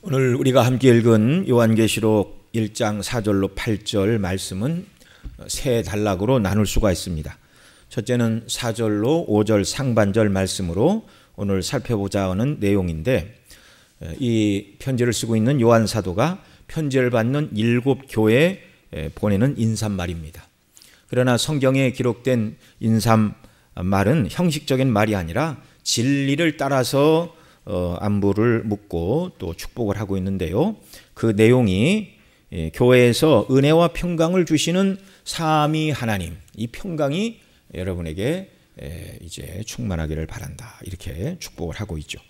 오늘 우리가 함께 읽은 요한계시록 1장 4절로 8절 말씀은 세 단락으로 나눌 수가 있습니다. 첫째는 4절로 5절 상반절 말씀으로 오늘 살펴보자 하는 내용인데, 이 편지를 쓰고 있는 요한 사도가 편지를 받는 7교회에 보내는 인사말입니다. 그러나 성경에 기록된 인사말은 형식적인 말이 아니라 진리를 따라서 안부를 묻고 또 축복을 하고 있는데요. 그 내용이 교회에서 은혜와 평강을 주시는 삼위 하나님, 이 평강이 여러분에게 이제 충만하기를 바란다, 이렇게 축복을 하고 있죠.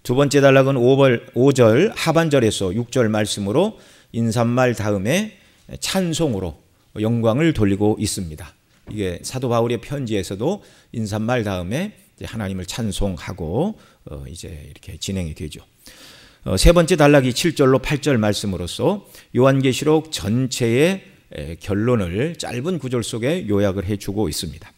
두 번째 단락은 5절 하반절에서 6절 말씀으로 인사말 다음에 찬송으로 영광을 돌리고 있습니다. 이게 사도 바울의 편지에서도 인사말 다음에 하나님을 찬송하고 이제 이렇게 진행이 되죠. 세 번째 단락이 7절로 8절 말씀으로서 요한계시록 전체의 결론을 짧은 구절 속에 요약을 해주고 있습니다.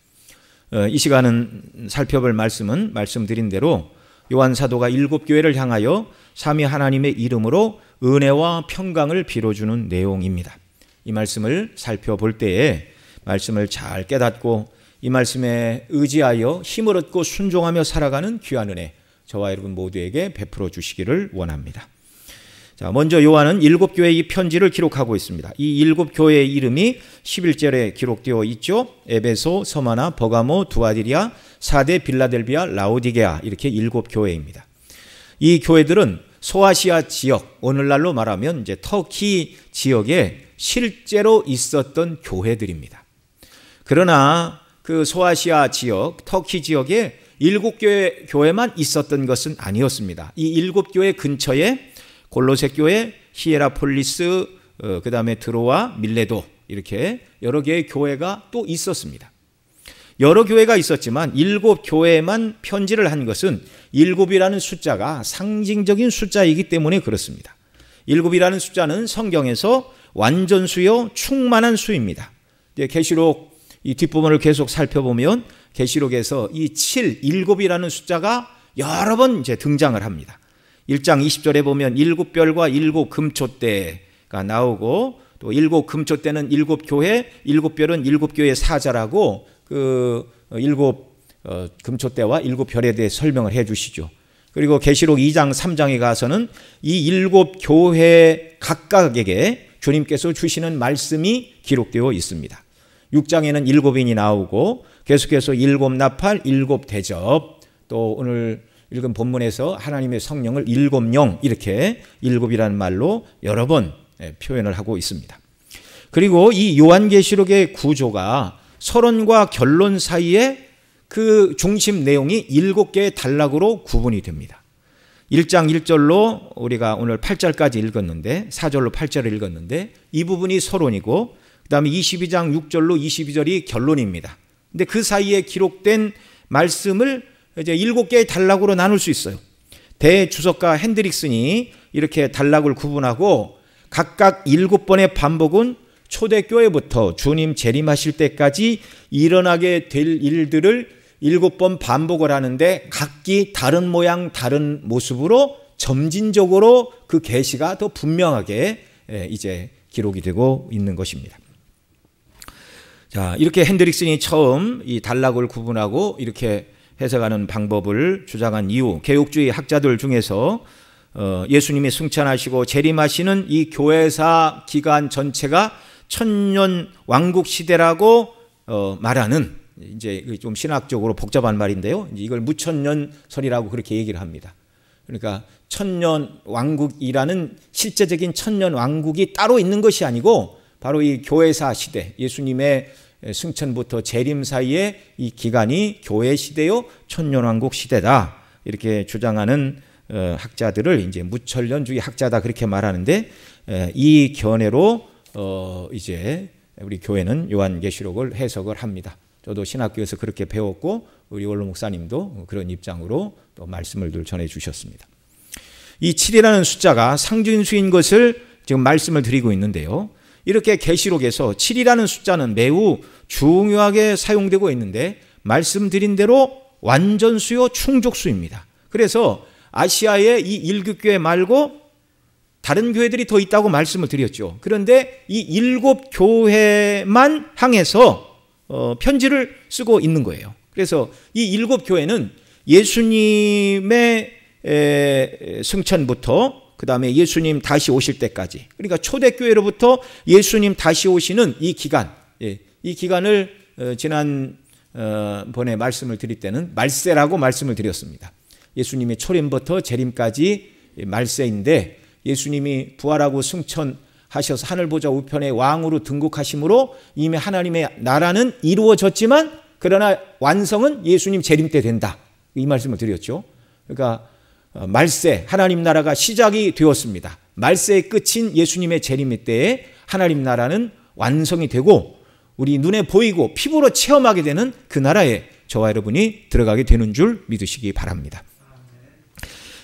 이 시간은 살펴볼 말씀은 말씀드린 대로 요한 사도가 7교회를 향하여 삼위 하나님의 이름으로 은혜와 평강을 빌어주는 내용입니다. 이 말씀을 살펴볼 때에 말씀을 잘 깨닫고 이 말씀에 의지하여 힘을 얻고 순종하며 살아가는 귀한 은혜 저와 여러분 모두에게 베풀어 주시기를 원합니다. 자, 먼저 요한은 7교회의 이 편지를 기록하고 있습니다. 이 7교회의 이름이 11절에 기록되어 있죠. 에베소, 서마나, 버가모, 두아디리아, 사데, 빌라델비아, 라오디게아, 이렇게 7교회입니다. 이 교회들은 소아시아 지역, 오늘날로 말하면 이제 터키 지역에 실제로 있었던 교회들입니다. 그러나 그 소아시아 지역, 터키 지역에 7교회만 있었던 것은 아니었습니다. 이 7교회 근처에 골로새 교회, 히에라폴리스, 그 다음에 드로아, 밀레도, 이렇게 여러 개의 교회가 또 있었습니다. 여러 교회가 있었지만 7교회만 편지를 한 것은 7이라는 숫자가 상징적인 숫자이기 때문에 그렇습니다. 7이라는 숫자는 성경에서 완전수요, 충만한 수입니다. 계시록 이 뒷부분을 계속 살펴보면 계시록에서 이 7이라는 숫자가 여러 번 이제 등장을 합니다. 1장 20절에 보면 7별과 7금초대가 나오고, 또 7금초대는 7교회, 7별은 7교회 사자라고 그 7금초대와 7별에 대해 설명을 해 주시죠. 그리고 계시록 2장 3장에 가서는 이 7교회 각각에게 주님께서 주시는 말씀이 기록되어 있습니다. 6장에는 7인이 나오고 계속해서 7나팔, 7대접, 또 오늘 읽은 본문에서 하나님의 성령을 7영, 이렇게 7이라는 말로 여러 번 표현을 하고 있습니다. 그리고 이 요한계시록의 구조가 서론과 결론 사이에 그 중심 내용이 7개의 단락으로 구분이 됩니다. 1장 1절로 우리가 오늘 8절까지 읽었는데, 4절로 8절을 읽었는데, 이 부분이 서론이고, 그 다음에 22장 6절로 22절이 결론입니다. 근데 그 사이에 기록된 말씀을 이제 7개의 단락으로 나눌 수 있어요. 대주석가 핸드릭슨이 이렇게 단락을 구분하고 각각 7번의 반복은 초대교회부터 주님 재림하실 때까지 일어나게 될 일들을 7번 반복을 하는데 각기 다른 모양 다른 모습으로 점진적으로 그 계시가 더 분명하게 이제 기록이 되고 있는 것입니다. 자, 이렇게 핸드릭슨이 처음 이 단락을 구분하고 이렇게 해석하는 방법을 주장한 이유, 개혁주의 학자들 중에서 예수님이 승천하시고 재림하시는 이 교회사 기간 전체가 천년 왕국 시대라고 말하는, 이제 좀 신학적으로 복잡한 말인데요. 이걸 무천년설이라고 그렇게 얘기를 합니다. 그러니까 천년 왕국이라는 실제적인 천년 왕국이 따로 있는 것이 아니고 바로 이 교회사 시대, 예수님의 승천부터 재림 사이에 이 기간이 교회 시대요, 천년왕국 시대다, 이렇게 주장하는 학자들을 이제 무천년주의 학자다 그렇게 말하는데, 이 견해로 이제 우리 교회는 요한계시록을 해석을 합니다. 저도 신학교에서 그렇게 배웠고 우리 원로 목사님도 그런 입장으로 또 말씀을 늘 전해 주셨습니다. 이 7이라는 숫자가 상징수인 것을 지금 말씀을 드리고 있는데요. 이렇게 계시록에서 7이라는 숫자는 매우 중요하게 사용되고 있는데, 말씀드린 대로 완전수요, 충족수입니다. 그래서 아시아의 이 일교회 말고 다른 교회들이 더 있다고 말씀을 드렸죠. 그런데 이 7교회만 향해서 편지를 쓰고 있는 거예요. 그래서 이 7교회는 예수님의 승천부터 그 다음에 예수님 다시 오실 때까지, 그러니까 초대교회로부터 예수님 다시 오시는 이 기간, 이 기간을 지난번에 말씀을 드릴 때는 말세라고 말씀을 드렸습니다. 예수님의 초림부터 재림까지 말세인데, 예수님이 부활하고 승천하셔서 하늘보좌 우편에 왕으로 등극하심으로 이미 하나님의 나라는 이루어졌지만, 그러나 완성은 예수님 재림 때 된다, 이 말씀을 드렸죠. 그러니까 말세, 하나님 나라가 시작이 되었습니다. 말세의 끝인 예수님의 재림 때에 하나님 나라는 완성이 되고 우리 눈에 보이고 피부로 체험하게 되는 그 나라에 저와 여러분이 들어가게 되는 줄 믿으시기 바랍니다.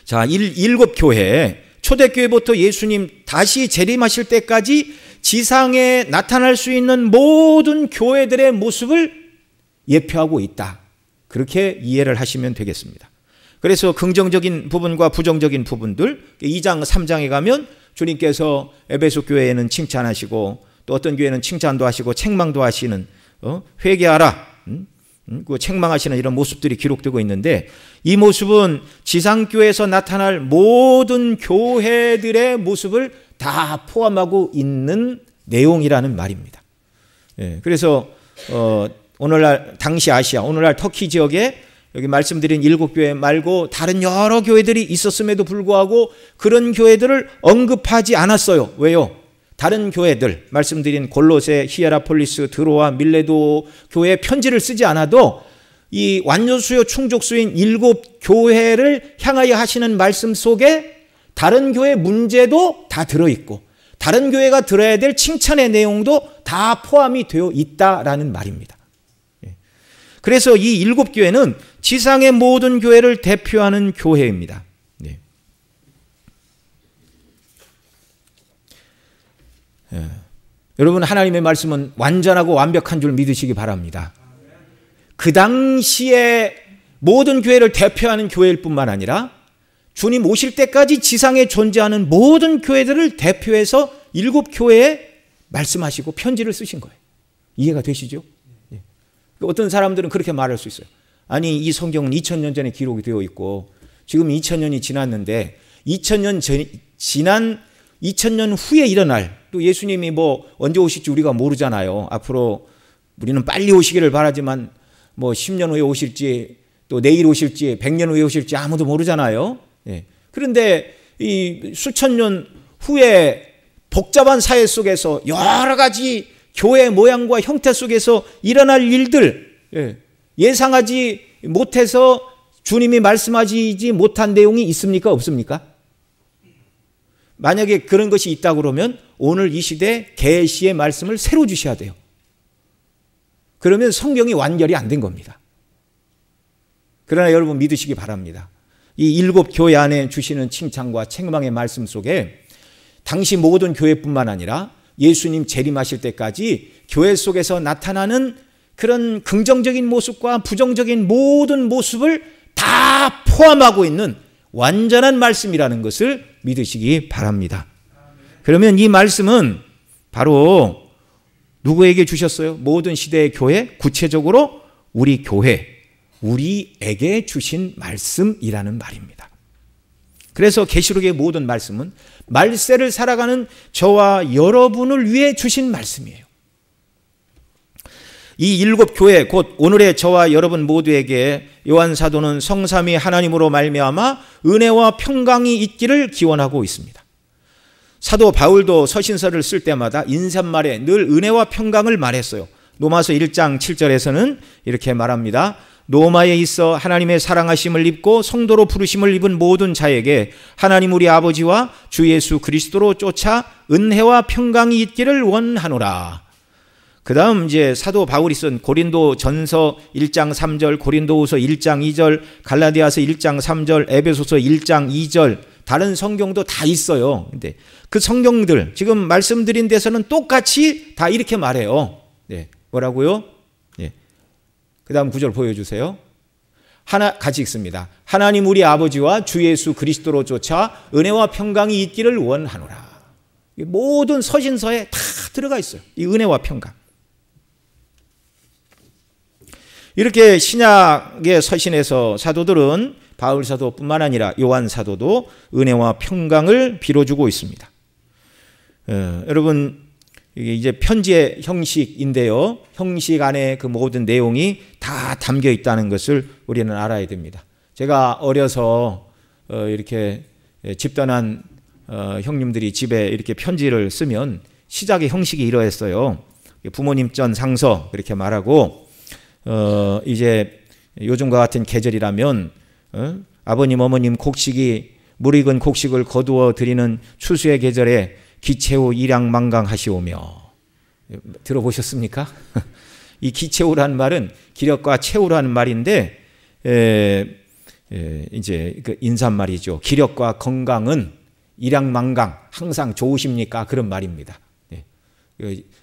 자, 7교회, 초대교회부터 예수님 다시 재림하실 때까지 지상에 나타날 수 있는 모든 교회들의 모습을 예표하고 있다, 그렇게 이해를 하시면 되겠습니다. 그래서 긍정적인 부분과 부정적인 부분들, 2장 3장에 가면 주님께서 에베소 교회에는 칭찬하시고 또 어떤 교회는 칭찬도 하시고 책망도 하시는, 회개하라, 그 책망하시는 이런 모습들이 기록되고 있는데, 이 모습은 지상교회에서 나타날 모든 교회들의 모습을 다 포함하고 있는 내용이라는 말입니다. 그래서 오늘날 당시 아시아, 오늘날 터키 지역에 여기 말씀드린 7교회 말고 다른 여러 교회들이 있었음에도 불구하고 그런 교회들을 언급하지 않았어요. 왜요? 다른 교회들, 말씀드린 골로새, 히에라폴리스, 드로아, 밀레도 교회에 편지를 쓰지 않아도 이 완전수요 충족수인 7교회를 향하여 하시는 말씀 속에 다른 교회 문제도 다 들어있고 다른 교회가 들어야 될 칭찬의 내용도 다 포함이 되어 있다라는 말입니다. 그래서 이 7교회는 지상의 모든 교회를 대표하는 교회입니다. 여러분, 하나님의 말씀은 완전하고 완벽한 줄 믿으시기 바랍니다. 그 당시에 모든 교회를 대표하는 교회일 뿐만 아니라 주님 오실 때까지 지상에 존재하는 모든 교회들을 대표해서 7교회에 말씀하시고 편지를 쓰신 거예요. 이해가 되시죠? 어떤 사람들은 그렇게 말할 수 있어요. 아니, 이 성경은 2000년 전에 기록이 되어 있고 지금 2000년이 지났는데 2000년 후에 일어날, 또 예수님이 뭐 언제 오실지 우리가 모르잖아요. 앞으로 우리는 빨리 오시기를 바라지만 뭐 10년 후에 오실지 또 내일 오실지 100년 후에 오실지 아무도 모르잖아요. 그런데 이 수천 년 후에 복잡한 사회 속에서 여러 가지 교회 모양과 형태 속에서 일어날 일들, 예상하지 못해서 주님이 말씀하시지 못한 내용이 있습니까? 없습니까? 만약에 그런 것이 있다고 그러면 오늘 이 시대 계시의 말씀을 새로 주셔야 돼요. 그러면 성경이 완결이 안 된 겁니다. 그러나 여러분 믿으시기 바랍니다. 이 7교회 안에 주시는 칭찬과 책망의 말씀 속에 당시 모든 교회뿐만 아니라 예수님 재림하실 때까지 교회 속에서 나타나는 그런 긍정적인 모습과 부정적인 모든 모습을 다 포함하고 있는 완전한 말씀이라는 것을 믿으시기 바랍니다. 그러면 이 말씀은 바로 누구에게 주셨어요? 모든 시대의 교회, 구체적으로 우리 교회, 우리에게 주신 말씀이라는 말입니다. 그래서 계시록의 모든 말씀은 말세를 살아가는 저와 여러분을 위해 주신 말씀이에요. 이 7교회, 곧 오늘의 저와 여러분 모두에게 요한 사도는 성삼위 하나님으로 말미암아 은혜와 평강이 있기를 기원하고 있습니다. 사도 바울도 서신서를 쓸 때마다 인사말에 늘 은혜와 평강을 말했어요. 로마서 1장 7절에서는 이렇게 말합니다. 로마에 있어 하나님의 사랑하심을 입고 성도로 부르심을 입은 모든 자에게 하나님 우리 아버지와 주 예수 그리스도로 쫓아 은혜와 평강이 있기를 원하노라. 그 다음 이제 사도 바울이 쓴 고린도 전서 1장 3절, 고린도후서 1장 2절, 갈라디아서 1장 3절, 에베소서 1장 2절, 다른 성경도 다 있어요. 근데 그 성경들 지금 말씀드린 데서는 똑같이 다 이렇게 말해요. 뭐라고요? 그 다음 구절 보여주세요. 같이 읽습니다. 하나님 우리 아버지와 주 예수 그리스도로 쫓아 은혜와 평강이 있기를 원하노라. 모든 서신서에 다 들어가 있어요. 이 은혜와 평강. 이렇게 신약의 서신에서 사도들은 바울 사도뿐만 아니라 요한 사도도 은혜와 평강을 빌어주고 있습니다. 여러분, 이게 이제 편지의 형식인데요. 형식 안에 그 모든 내용이 다 담겨 있다는 것을 우리는 알아야 됩니다. 제가 어려서 이렇게 집단한 형님들이 집에 이렇게 편지를 쓰면 시작의 형식이 이러했어요. 부모님 전 상서 이렇게 말하고, 이제 요즘과 같은 계절이라면 아버님 어머님 곡식이 무르익은 곡식을 거두어 드리는 추수의 계절에 기채우 일양만강하시오며. 들어보셨습니까? 이 기채우라는 말은 기력과 채우라는 말인데 이제 그 인사말이죠. 기력과 건강은 일양만강, 항상 좋으십니까? 그런 말입니다.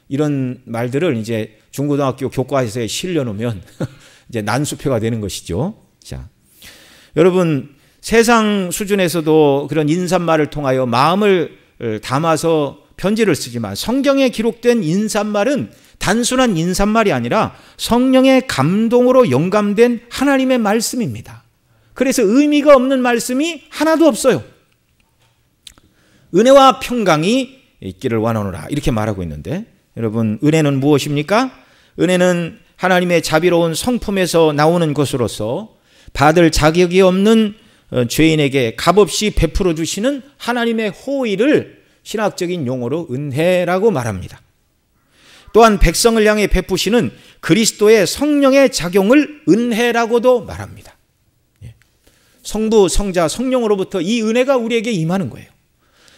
이런 말들을 이제 중고등학교 교과서에 실려놓으면 이제 난수표가 되는 것이죠. 자, 여러분, 세상 수준에서도 그런 인사말을 통하여 마음을 담아서 편지를 쓰지만 성경에 기록된 인사말은 단순한 인사말이 아니라 성령의 감동으로 영감된 하나님의 말씀입니다. 그래서 의미가 없는 말씀이 하나도 없어요. 은혜와 평강이 있기를 원하노라 이렇게 말하고 있는데, 여러분, 은혜는 무엇입니까? 은혜는 하나님의 자비로운 성품에서 나오는 것으로서 받을 자격이 없는 죄인에게 값없이 베풀어 주시는 하나님의 호의를 신학적인 용어로 은혜라고 말합니다. 또한 백성을 향해 베푸시는 그리스도의 성령의 작용을 은혜라고도 말합니다. 성부, 성자, 성령으로부터 이 은혜가 우리에게 임하는 거예요.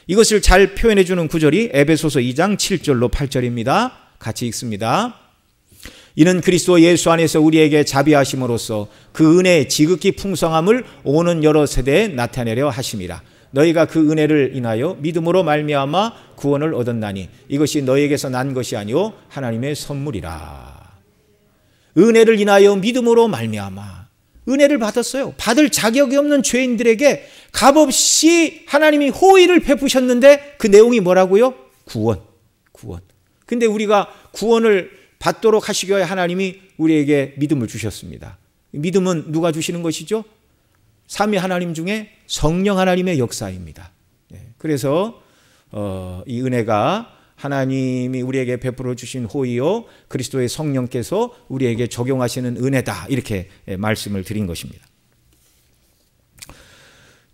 이것을 잘 표현해 주는 구절이 에베소서 2장 7절로 8절입니다. 같이 읽습니다. 이는 그리스도 예수 안에서 우리에게 자비하심으로써 그 은혜의 지극히 풍성함을 오는 여러 세대에 나타내려 하심이라. 너희가 그 은혜를 인하여 믿음으로 말미암아 구원을 얻었나니 이것이 너희에게서 난 것이 아니오 하나님의 선물이라. 은혜를 인하여 믿음으로 말미암아 은혜를 받았어요. 받을 자격이 없는 죄인들에게 값없이 하나님이 호의를 베푸셨는데 그 내용이 뭐라고요? 구원. 근데 우리가 구원을 받도록 하시기 위해 하나님이 우리에게 믿음을 주셨습니다. 믿음은 누가 주시는 것이죠? 삼위 하나님 중에 성령 하나님의 역사입니다. 그래서 이 은혜가 하나님이 우리에게 베풀어 주신 호의요 그리스도의 성령께서 우리에게 적용하시는 은혜다, 이렇게 말씀을 드린 것입니다.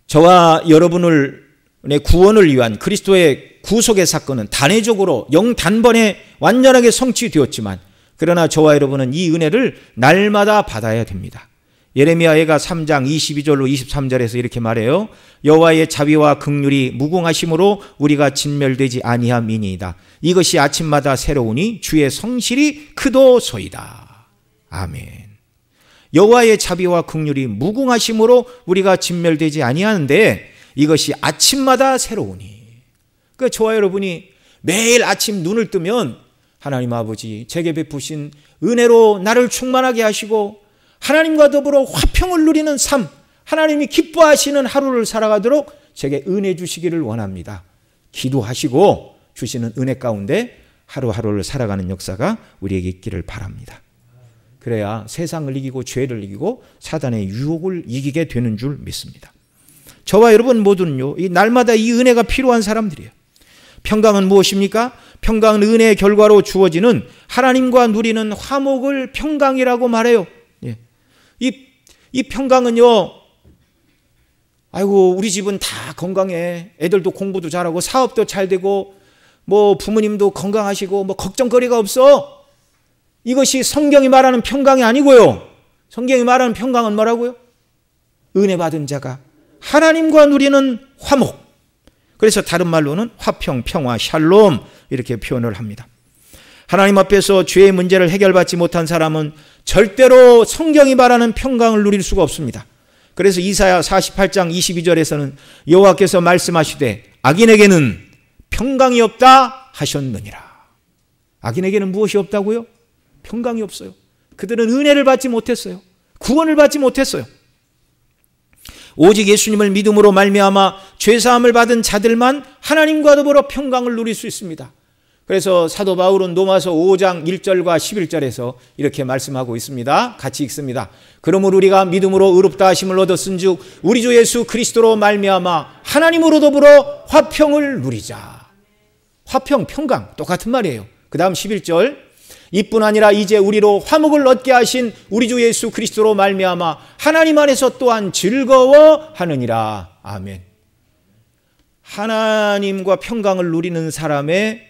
저와 여러분의 구원을 위한 그리스도의 구속의 사건은 단회적으로 영단번에 완전하게 성취되었지만, 그러나 저와 여러분은 이 은혜를 날마다 받아야 됩니다. 예레미야가 3장 22절로 23절에서 이렇게 말해요. 여호와의 자비와 긍휼이 무궁하심으로 우리가 진멸되지 아니함이니이다. 이것이 아침마다 새로우니 주의 성실이 크도소이다. 아멘. 여호와의 자비와 긍휼이 무궁하심으로 우리가 진멸되지 아니하는데 이것이 아침마다 새로우니. 그러니까 저와 여러분이 매일 아침 눈을 뜨면 하나님 아버지 제게 베푸신 은혜로 나를 충만하게 하시고 하나님과 더불어 화평을 누리는 삶, 하나님이 기뻐하시는 하루를 살아가도록 제게 은혜 주시기를 원합니다. 기도하시고 주시는 은혜 가운데 하루하루를 살아가는 역사가 우리에게 있기를 바랍니다. 그래야 세상을 이기고 죄를 이기고 사단의 유혹을 이기게 되는 줄 믿습니다. 저와 여러분 모두는요, 이 날마다 이 은혜가 필요한 사람들이에요. 평강은 무엇입니까? 평강은 은혜의 결과로 주어지는 하나님과 누리는 화목을 평강이라고 말해요. 이 평강은요, 아이고 우리 집은 다 건강해, 애들도 공부도 잘하고 사업도 잘 되고 뭐 부모님도 건강하시고 뭐 걱정거리가 없어. 이것이 성경이 말하는 평강이 아니고요. 성경이 말하는 평강은 뭐라고요? 은혜 받은 자가 하나님과 누리는 화목. 그래서 다른 말로는 화평, 평화, 샬롬 이렇게 표현을 합니다. 하나님 앞에서 죄의 문제를 해결받지 못한 사람은 절대로 성경이 말하는 평강을 누릴 수가 없습니다. 그래서 이사야 48장 22절에서는 여호와께서 말씀하시되 악인에게는 평강이 없다 하셨느니라. 악인에게는 무엇이 없다고요? 평강이 없어요. 그들은 은혜를 받지 못했어요. 구원을 받지 못했어요. 오직 예수님을 믿음으로 말미암아 죄사함을 받은 자들만 하나님과 더불어 평강을 누릴 수 있습니다. 그래서 사도 바울은 로마서 5장 1절과 11절에서 이렇게 말씀하고 있습니다. 같이 읽습니다. 그러므로 우리가 믿음으로 의롭다 하심을 얻었은즉 우리 주 예수 그리스도로 말미암아 하나님으로 더불어 화평을 누리자. 화평, 평강 똑같은 말이에요. 그 다음 11절 이뿐 아니라 이제 우리로 화목을 얻게 하신 우리 주 예수 그리스도로 말미암아 하나님 안에서 또한 즐거워하느니라. 아멘. 하나님과 평강을 누리는 사람의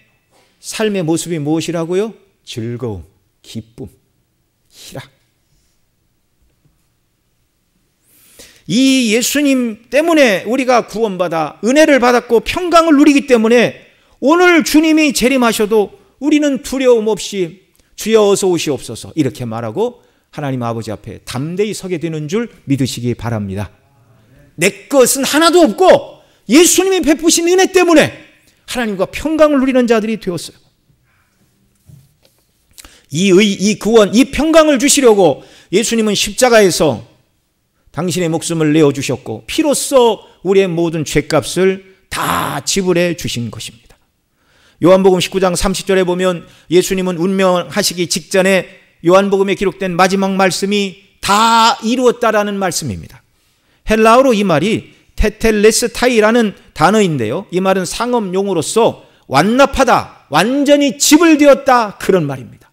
삶의 모습이 무엇이라고요? 즐거움, 기쁨, 희락. 이 예수님 때문에 우리가 구원받아 은혜를 받았고 평강을 누리기 때문에 오늘 주님이 재림하셔도 우리는 두려움 없이 주여 어서 오시옵소서 이렇게 말하고 하나님 아버지 앞에 담대히 서게 되는 줄 믿으시기 바랍니다. 내 것은 하나도 없고 예수님이 베푸신 은혜 때문에 하나님과 평강을 누리는 자들이 되었어요. 이 구원, 이 평강을 주시려고 예수님은 십자가에서 당신의 목숨을 내어주셨고 피로써 우리의 모든 죄값을 다 지불해 주신 것입니다. 요한복음 19장 30절에 보면 예수님은 운명하시기 직전에 요한복음에 기록된 마지막 말씀이 다 이루었다라는 말씀입니다. 헬라어로 이 말이 테텔레스타이라는 단어인데요. 이 말은 상업용어로서 완납하다, 완전히 지불되었다 그런 말입니다.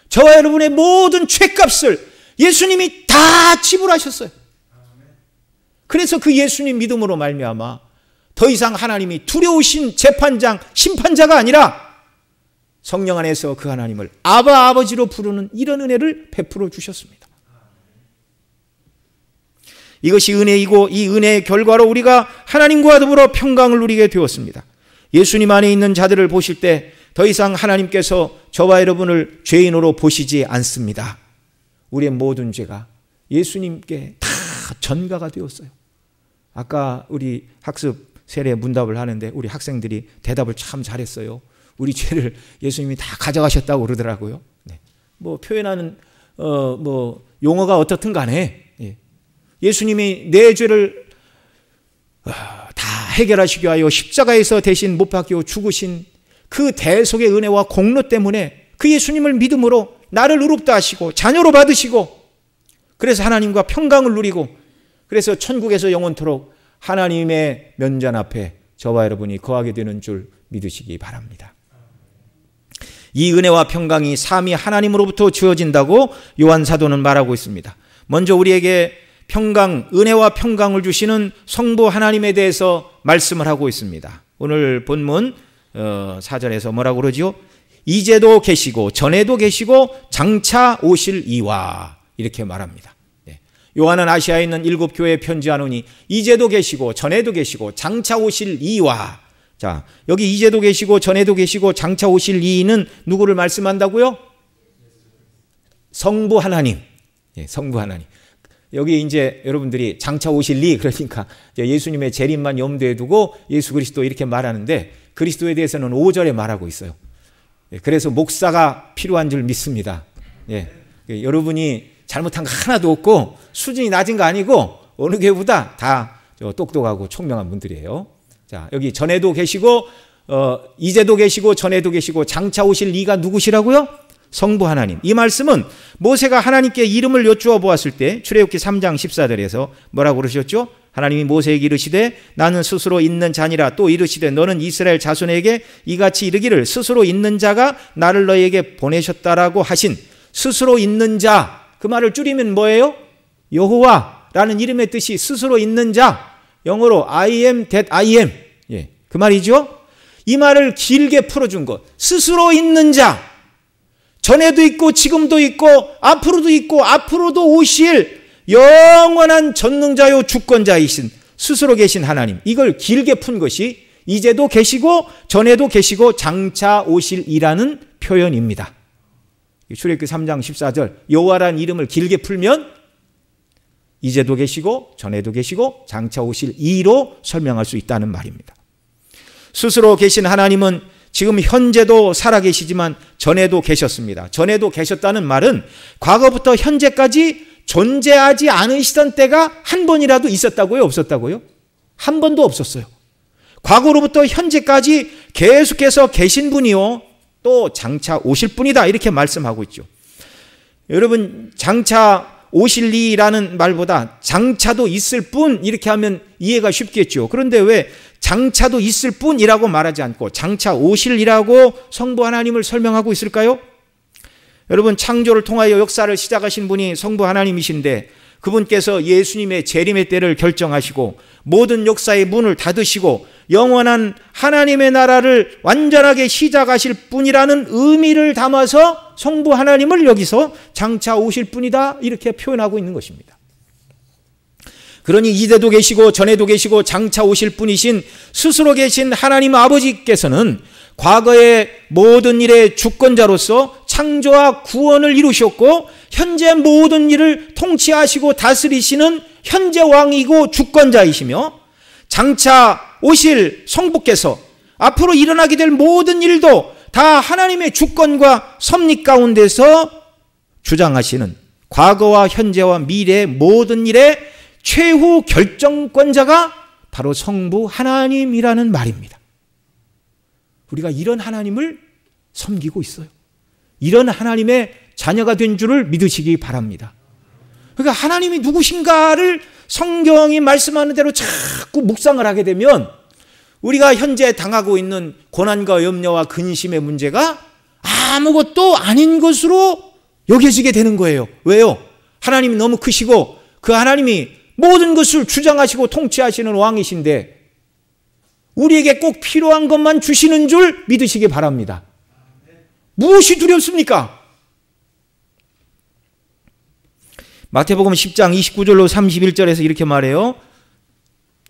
저와 여러분의 모든 죄값을 예수님이 다 지불하셨어요. 그래서 그 예수님 믿음으로 말미암아 더 이상 하나님이 두려우신 재판장, 심판자가 아니라 성령 안에서 그 하나님을 아바 아버지로 부르는 이런 은혜를 베풀어 주셨습니다. 이것이 은혜이고 이 은혜의 결과로 우리가 하나님과 더불어 평강을 누리게 되었습니다. 예수님 안에 있는 자들을 보실 때 더 이상 하나님께서 저와 여러분을 죄인으로 보시지 않습니다. 우리의 모든 죄가 예수님께 다 전가가 되었어요. 아까 우리 학습 세례 문답을 하는데 우리 학생들이 대답을 참 잘했어요. 우리 죄를 예수님이 다 가져가셨다고 그러더라고요. 네. 뭐 표현하는 용어가 어떻든 간에 예수님이 내 죄를 다 해결하시기 위하여 십자가에서 대신 못 박혀 죽으신 그 대속의 은혜와 공로 때문에 그 예수님을 믿음으로 나를 의롭다 하시고 자녀로 받으시고 그래서 하나님과 평강을 누리고 그래서 천국에서 영원토록 하나님의 면전 앞에 저와 여러분이 거하게 되는 줄 믿으시기 바랍니다. 이 은혜와 평강이 삼위 하나님으로부터 주어진다고 요한 사도는 말하고 있습니다. 먼저 우리에게 평강, 은혜와 평강을 주시는 성부 하나님에 대해서 말씀을 하고 있습니다. 오늘 본문 4절에서 뭐라고 그러죠? 이제도 계시고 전에도 계시고 장차 오실 이와 이렇게 말합니다. 요한은 아시아에 있는 7교회에 편지하노니 이제도 계시고 전에도 계시고 장차 오실 이와. 자, 여기 이제도 계시고 전에도 계시고 장차 오실 이는 누구를 말씀한다고요? 성부 하나님. 성부 하나님. 여기 이제 여러분들이 장차 오실 이 그러니까 예수님의 재림만 염두에 두고 예수 그리스도 이렇게 말하는데 그리스도에 대해서는 5절에 말하고 있어요. 그래서 목사가 필요한 줄 믿습니다. 여러분이 잘못한 거 하나도 없고 수준이 낮은 거 아니고 어느 교회보다 다 똑똑하고 총명한 분들이에요. 자, 여기 전에도 계시고 이제도 계시고 전에도 계시고 장차 오실 이가 누구시라고요? 성부 하나님. 이 말씀은 모세가 하나님께 이름을 여쭈어 보았을 때 출애굽기 3장 14절에서 뭐라고 그러셨죠? 하나님이 모세에게 이르시되 나는 스스로 있는 자니라 또 이르시되 너는 이스라엘 자손에게 이같이 이르기를 스스로 있는 자가 나를 너에게 보내셨다라고 하신 스스로 있는 자, 그 말을 줄이면 뭐예요? 여호와라는 이름의 뜻이 스스로 있는 자, 영어로 I am that I am. 그 말이죠. 이 말을 길게 풀어준 것. 스스로 있는 자, 전에도 있고 지금도 있고 앞으로도 있고 앞으로도 오실 영원한 전능자요 주권자이신 스스로 계신 하나님, 이걸 길게 푼 것이 이제도 계시고 전에도 계시고 장차 오실 이라는 표현입니다. 출애굽기 3장 14절 여호와라는 이름을 길게 풀면 이제도 계시고 전에도 계시고 장차 오실 이로 설명할 수 있다는 말입니다. 스스로 계신 하나님은 지금 현재도 살아계시지만 전에도 계셨습니다. 전에도 계셨다는 말은 과거부터 현재까지 존재하지 않으시던 때가 한 번이라도 있었다고요? 없었다고요? 한 번도 없었어요. 과거로부터 현재까지 계속해서 계신 분이요, 또 장차 오실 분이다, 이렇게 말씀하고 있죠. 여러분, 장차 오실리라는 말보다 장차도 있을 뿐, 이렇게 하면 이해가 쉽겠죠. 그런데 왜 장차도 있을 뿐이라고 말하지 않고 장차 오실리라고 성부 하나님을 설명하고 있을까요? 여러분, 창조를 통하여 역사를 시작하신 분이 성부 하나님이신데, 그분께서 예수님의 재림의 때를 결정하시고 모든 역사의 문을 닫으시고 영원한 하나님의 나라를 완전하게 시작하실 분이라는 의미를 담아서 성부 하나님을 여기서 장차 오실 분이다, 이렇게 표현하고 있는 것입니다. 그러니 이제도 계시고 전에도 계시고 장차 오실 분이신 스스로 계신 하나님 아버지께서는 과거의 모든 일의 주권자로서 창조와 구원을 이루셨고 현재 모든 일을 통치하시고 다스리시는 현재 왕이고 주권자이시며, 장차 오실 성부께서 앞으로 일어나게 될 모든 일도 다 하나님의 주권과 섭리 가운데서 주장하시는 과거와 현재와 미래의 모든 일의 최후 결정권자가 바로 성부 하나님이라는 말입니다. 우리가 이런 하나님을 섬기고 있어요. 이런 하나님의 자녀가 된 줄을 믿으시기 바랍니다. 그러니까 하나님이 누구신가를 성경이 말씀하는 대로 자꾸 묵상을 하게 되면 우리가 현재 당하고 있는 고난과 염려와 근심의 문제가 아무것도 아닌 것으로 여겨지게 되는 거예요. 왜요? 하나님이 너무 크시고 그 하나님이 모든 것을 주장하시고 통치하시는 왕이신데 우리에게 꼭 필요한 것만 주시는 줄 믿으시기 바랍니다. 무엇이 두렵습니까? 마태복음 10장 29절로 31절에서 이렇게 말해요.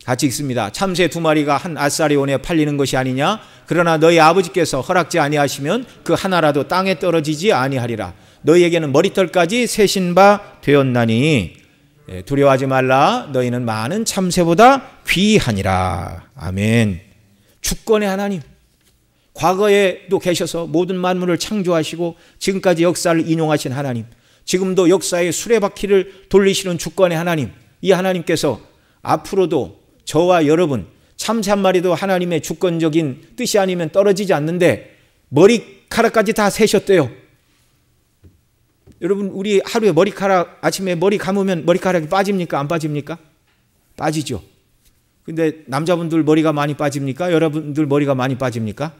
같이 읽습니다. 참새 2마리가 한 앗살이 원에 팔리는 것이 아니냐? 그러나 너희 아버지께서 허락지 아니하시면 그 하나라도 땅에 떨어지지 아니하리라. 너희에게는 머리털까지 세신 바 되었나니 두려워하지 말라. 너희는 많은 참새보다 귀하니라. 아멘. 주권의 하나님, 과거에도 계셔서 모든 만물을 창조하시고 지금까지 역사를 인용하신 하나님, 지금도 역사의 수레바퀴를 돌리시는 주권의 하나님, 이 하나님께서 앞으로도 저와 여러분 참새 한 마리도 하나님의 주권적인 뜻이 아니면 떨어지지 않는데 머리카락까지 다 세셨대요. 여러분, 우리 하루에 머리카락, 아침에 머리 감으면 머리카락이 빠집니까? 안 빠집니까? 빠지죠. 근데 남자분들 머리가 많이 빠집니까? 여러분들 머리가 많이 빠집니까?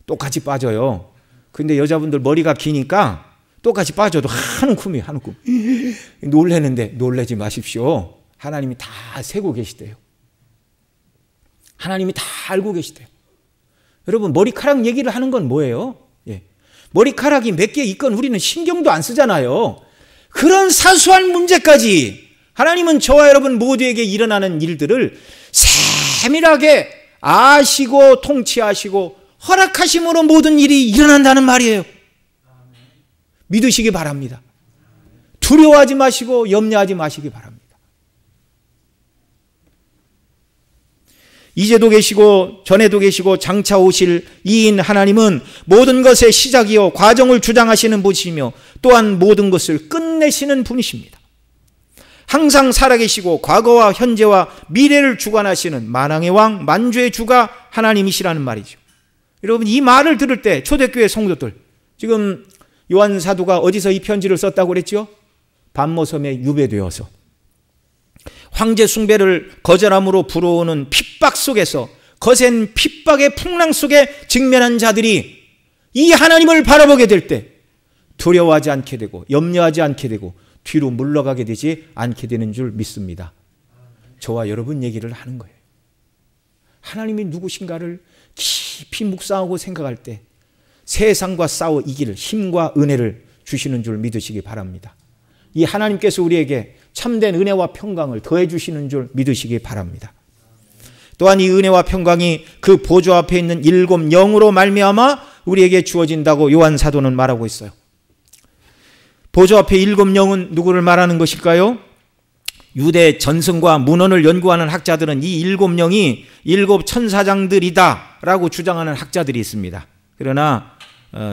똑같이 빠져요. 근데 여자분들 머리가 기니까 똑같이 빠져도 한 움큼이에요, 한 움큼. 놀라는데 놀라지 마십시오. 하나님이 다 세고 계시대요. 하나님이 다 알고 계시대요. 여러분, 머리카락 얘기를 하는 건 뭐예요? 머리카락이 몇 개 있건 우리는 신경도 안 쓰잖아요. 그런 사소한 문제까지 하나님은 저와 여러분 모두에게 일어나는 일들을 세밀하게 아시고 통치하시고 허락하심으로 모든 일이 일어난다는 말이에요. 믿으시기 바랍니다. 두려워하지 마시고 염려하지 마시기 바랍니다. 이제도 계시고 전에도 계시고 장차 오실 이인 하나님은 모든 것의 시작이요 과정을 주장하시는 분이시며 또한 모든 것을 끝내시는 분이십니다. 항상 살아계시고 과거와 현재와 미래를 주관하시는 만왕의 왕 만주의 주가 하나님이시라는 말이죠. 여러분, 이 말을 들을 때 초대교회 성도들, 지금 요한 사도가 어디서 이 편지를 썼다고 그랬죠? 반모섬에 유배되어서 황제 숭배를 거절함으로 불어오는 핍박 속에서 거센 핍박의 풍랑 속에 직면한 자들이 이 하나님을 바라보게 될 때 두려워하지 않게 되고 염려하지 않게 되고 뒤로 물러가게 되지 않게 되는 줄 믿습니다. 저와 여러분 얘기를 하는 거예요. 하나님이 누구신가를 깊이 묵상하고 생각할 때 세상과 싸워 이길 힘과 은혜를 주시는 줄 믿으시기 바랍니다. 이 하나님께서 우리에게 참된 은혜와 평강을 더해 주시는 줄 믿으시기 바랍니다. 또한 이 은혜와 평강이 그 보좌 앞에 있는 7 영으로 말미암아 우리에게 주어진다고 요한 사도는 말하고 있어요. 보좌 앞에 7 영은 누구를 말하는 것일까요? 유대 전승과 문헌을 연구하는 학자들은 이 7 영이 7 천사장들이다 라고 주장하는 학자들이 있습니다. 그러나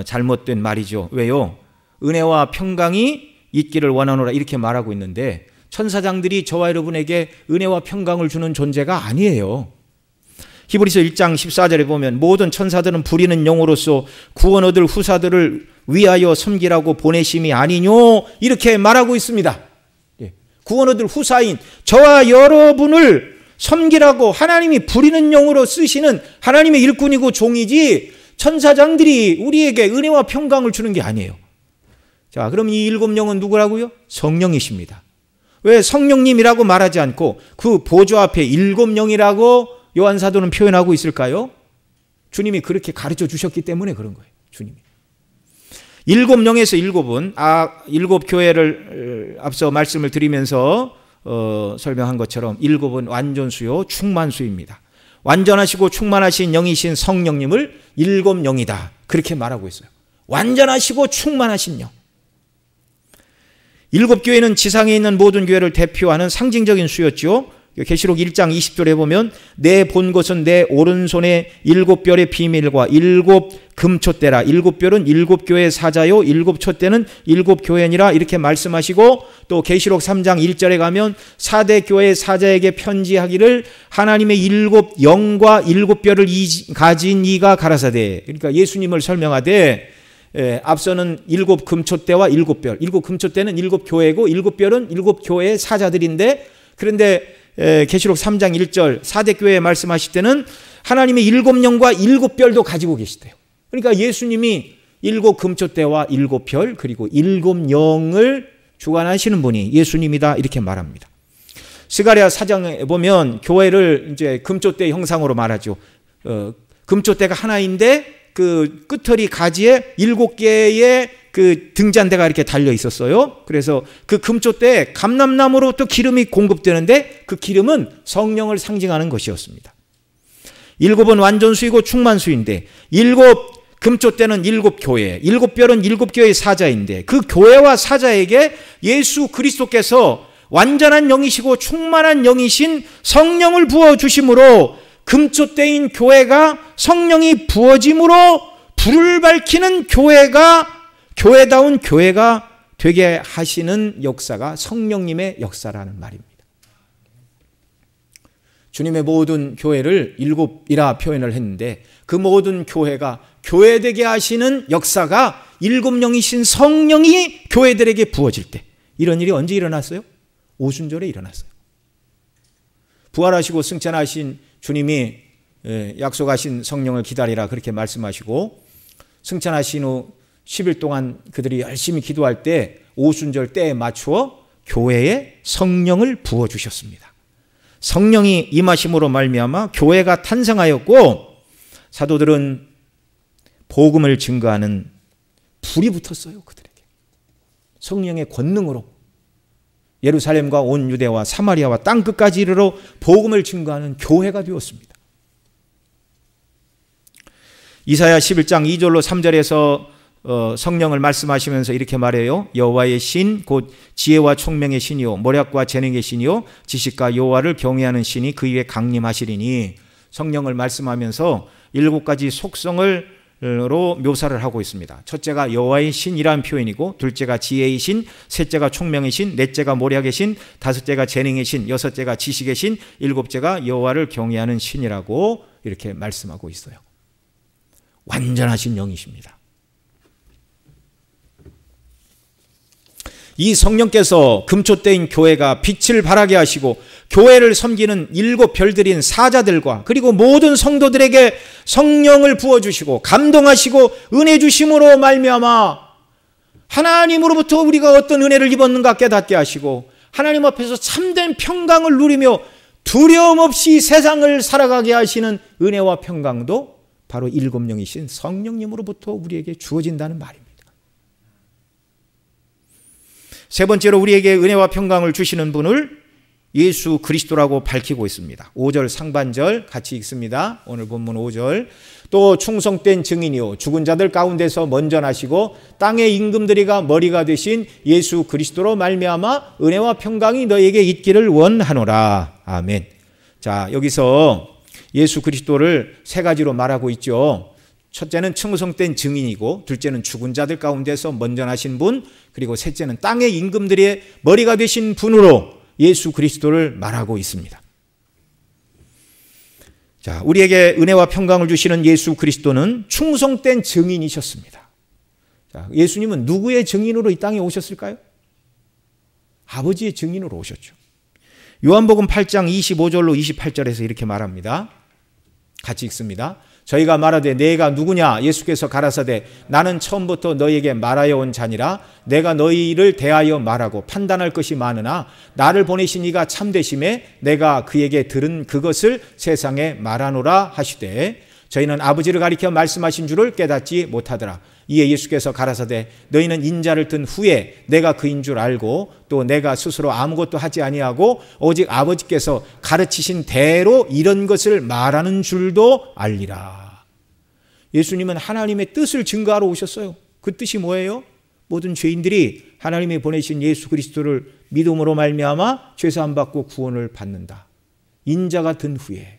잘못된 말이죠. 왜요? 은혜와 평강이 있기를 원하노라 이렇게 말하고 있는데 천사장들이 저와 여러분에게 은혜와 평강을 주는 존재가 아니에요. 히브리서 1장 14절에 보면 모든 천사들은 부리는 영으로서 구원 얻을 후사들을 위하여 섬기라고 보내심이 아니뇨 이렇게 말하고 있습니다. 구원 얻을 후사인 저와 여러분을 섬기라고 하나님이 부리는 영으로 쓰시는 하나님의 일꾼이고 종이지 천사장들이 우리에게 은혜와 평강을 주는 게 아니에요. 자, 그럼 이 일곱 영은 누구라고요? 성령이십니다. 왜 성령님이라고 말하지 않고 그 보좌 앞에 일곱 영이라고 요한 사도는 표현하고 있을까요? 주님이 그렇게 가르쳐 주셨기 때문에 그런 거예요. 주님이. 일곱 영에서 일곱은 일곱 교회를 앞서 말씀을 드리면서 설명한 것처럼 일곱은 완전수요 충만수입니다. 완전하시고 충만하신 영이신 성령님을 일곱 영이다 그렇게 말하고 있어요. 완전하시고 충만하신 영. 일곱 교회는 지상에 있는 모든 교회를 대표하는 상징적인 수였죠. 계시록 1장 20절에 보면 내 본 것은 내 오른손에 일곱 별의 비밀과 일곱 금촛대라. 일곱 별은 일곱 교회의 사자요 일곱 촛대는 일곱 교회니라 이렇게 말씀하시고 또 계시록 3장 1절에 가면 4대 교회의 사자에게 편지하기를 하나님의 일곱 영과 일곱 별을 가진 이가 가라사대. 그러니까 예수님을 설명하되 앞서는 일곱 금촛대와 일곱 별. 일곱 금촛대는 일곱 교회고 일곱 별은 일곱 교회의 사자들인데 그런데 계시록 3장 1절 4대 교회에 말씀하실 때는 하나님의 일곱 영과 일곱 별도 가지고 계시대요. 그러니까 예수님이 일곱 금촛대와 일곱 별 그리고 일곱 영을 주관하시는 분이 예수님이다 이렇게 말합니다. 스가랴 4장에 보면 교회를 이제 금촛대 형상으로 말하죠. 금촛대가 하나인데 그 끝털이 가지에 일곱 개의 그 등잔대가 이렇게 달려 있었어요. 그래서 그 금촛대에 감람나무로부터 기름이 공급되는데 그 기름은 성령을 상징하는 것이었습니다. 일곱은 완전수이고 충만수인데 일곱 금촛대는 일곱 교회, 일곱 별은 일곱 교회의 사자인데 그 교회와 사자에게 예수 그리스도께서 완전한 영이시고 충만한 영이신 성령을 부어주심으로 금촛대인 교회가 성령이 부어짐으로 불을 밝히는 교회다운 교회가 되게 하시는 역사가 성령님의 역사라는 말입니다. 주님의 모든 교회를 일곱이라 표현을 했는데 그 모든 교회가 교회되게 하시는 역사가 일곱 영이신 성령이 교회들에게 부어질 때 이런 일이 언제 일어났어요? 오순절에 일어났어요. 부활하시고 승천하신 주님이 약속하신 성령을 기다리라 그렇게 말씀하시고 승천하신 후 10일 동안 그들이 열심히 기도할 때 오순절 때에 맞추어 교회에 성령을 부어주셨습니다. 성령이 임하심으로 말미암아 교회가 탄생하였고 사도들은 복음을 증거하는 불이 붙었어요. 그들에게. 성령의 권능으로 예루살렘과 온 유대와 사마리아와 땅끝까지 이르러 복음을 증거하는 교회가 되었습니다. 이사야 11장 2절로 3절에서 성령을 말씀하시면서 이렇게 말해요. 여호와의 신 곧 지혜와 총명의 신이요 모략과 재능의 신이요 지식과 여호와를 경외하는 신이 그 위에 강림하시리니 성령을 말씀하면서 일곱 가지 속성을 로 묘사를 하고 있습니다. 첫째가 여호와의 신이라는 표현이고 둘째가 지혜의 신, 셋째가 총명의 신, 넷째가 모략의 신, 다섯째가 재능의 신, 여섯째가 지식의 신, 일곱째가 여호와를 경외하는 신이라고 이렇게 말씀하고 있어요. 완전하신 영이십니다. 이 성령께서 금촛대인 교회가 빛을 발하게 하시고 교회를 섬기는 일곱 별들인 사자들과 그리고 모든 성도들에게 성령을 부어주시고 감동하시고 은혜 주심으로 말미암아 하나님으로부터 우리가 어떤 은혜를 입었는가 깨닫게 하시고 하나님 앞에서 참된 평강을 누리며 두려움 없이 세상을 살아가게 하시는 은혜와 평강도 바로 일곱 영이신 성령님으로부터 우리에게 주어진다는 말입니다. 세 번째로 우리에게 은혜와 평강을 주시는 분을 예수 그리스도라고 밝히고 있습니다. 5절 상반절 같이 읽습니다. 오늘 본문 5절. 또 충성된 증인이요 죽은 자들 가운데서 먼저 나시고 땅의 임금들이가 머리가 되신 예수 그리스도로 말미암아 은혜와 평강이 너에게 있기를 원하노라. 아멘. 자, 여기서 예수 그리스도를 세 가지로 말하고 있죠. 첫째는 충성된 증인이고, 둘째는 죽은 자들 가운데서 먼저 나신 분, 그리고 셋째는 땅의 임금들의 머리가 되신 분으로 예수 그리스도를 말하고 있습니다. 자, 우리에게 은혜와 평강을 주시는 예수 그리스도는 충성된 증인이셨습니다. 자, 예수님은 누구의 증인으로 이 땅에 오셨을까요? 아버지의 증인으로 오셨죠. 요한복음 8장 25절로 28절에서 이렇게 말합니다. 같이 읽습니다. 저희가 말하되 내가 누구냐? 예수께서 가라사대 나는 처음부터 너희에게 말하여 온 자니라. 내가 너희를 대하여 말하고 판단할 것이 많으나 나를 보내신 이가 참되심에 내가 그에게 들은 그것을 세상에 말하노라 하시되 저희는 아버지를 가리켜 말씀하신 줄을 깨닫지 못하더라. 이에 예수께서 가라사대 너희는 인자를 든 후에 내가 그인 줄 알고 또 내가 스스로 아무것도 하지 아니하고 오직 아버지께서 가르치신 대로 이런 것을 말하는 줄도 알리라. 예수님은 하나님의 뜻을 증거하러 오셨어요. 그 뜻이 뭐예요? 모든 죄인들이 하나님이 보내신 예수 그리스도를 믿음으로 말미암아 죄사함 받고 구원을 받는다. 인자가 든 후에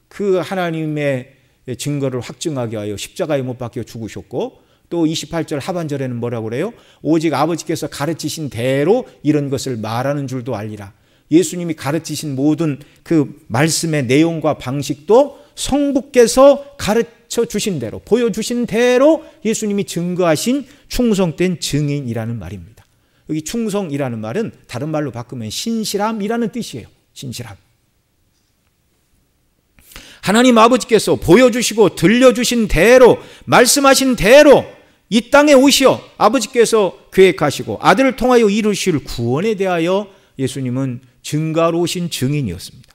그 하나님의 증거를 확증하게 하여 십자가에 못 박혀 죽으셨고, 또 28절 하반절에는 뭐라고 그래요? 오직 아버지께서 가르치신 대로 이런 것을 말하는 줄도 알리라. 예수님이 가르치신 모든 그 말씀의 내용과 방식도 성부께서 가르쳐 주신 대로, 보여주신 대로 예수님이 증거하신 충성된 증인이라는 말입니다. 여기 충성이라는 말은 다른 말로 바꾸면 신실함이라는 뜻이에요. 신실함. 하나님 아버지께서 보여주시고 들려주신 대로, 말씀하신 대로 이 땅에 오시어 아버지께서 계획하시고 아들을 통하여 이루실 구원에 대하여 예수님은 증거하러 오신 증인이었습니다.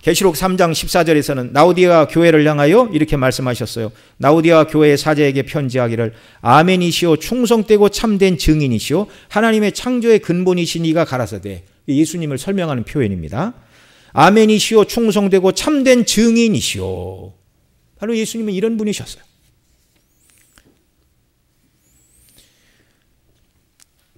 계시록 3장 14절에서는 라오디게아 교회를 향하여 이렇게 말씀하셨어요. 라오디게아 교회의 사제에게 편지하기를 아멘이시오 충성되고 참된 증인이시오 하나님의 창조의 근본이신 이가 가라사대. 예수님을 설명하는 표현입니다. 아멘이시오 충성되고 참된 증인이시오. 바로 예수님은 이런 분이셨어요.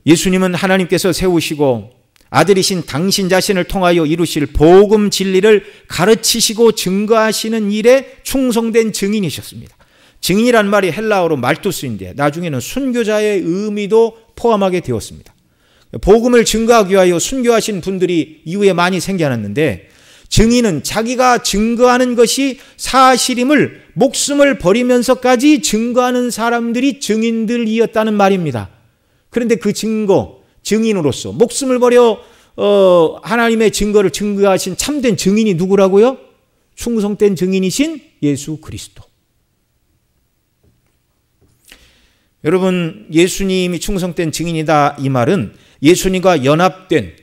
예수님은 하나님께서 세우시고 아들이신 당신 자신을 통하여 이루실 복음 진리를 가르치시고 증거하시는 일에 충성된 증인이셨습니다. 증인이란 말이 헬라어로 말투스인데 나중에는 순교자의 의미도 포함하게 되었습니다. 복음을 증거하기 위하여 순교하신 분들이 이후에 많이 생겨났는데, 증인은 자기가 증거하는 것이 사실임을 목숨을 버리면서까지 증거하는 사람들이 증인들이었다는 말입니다. 그런데 그 증인으로서 목숨을 버려 하나님의 증거를 증거하신 참된 증인이 누구라고요? 충성된 증인이신 예수 그리스도. 여러분, 예수님이 충성된 증인이다 이 말은 예수님과 연합된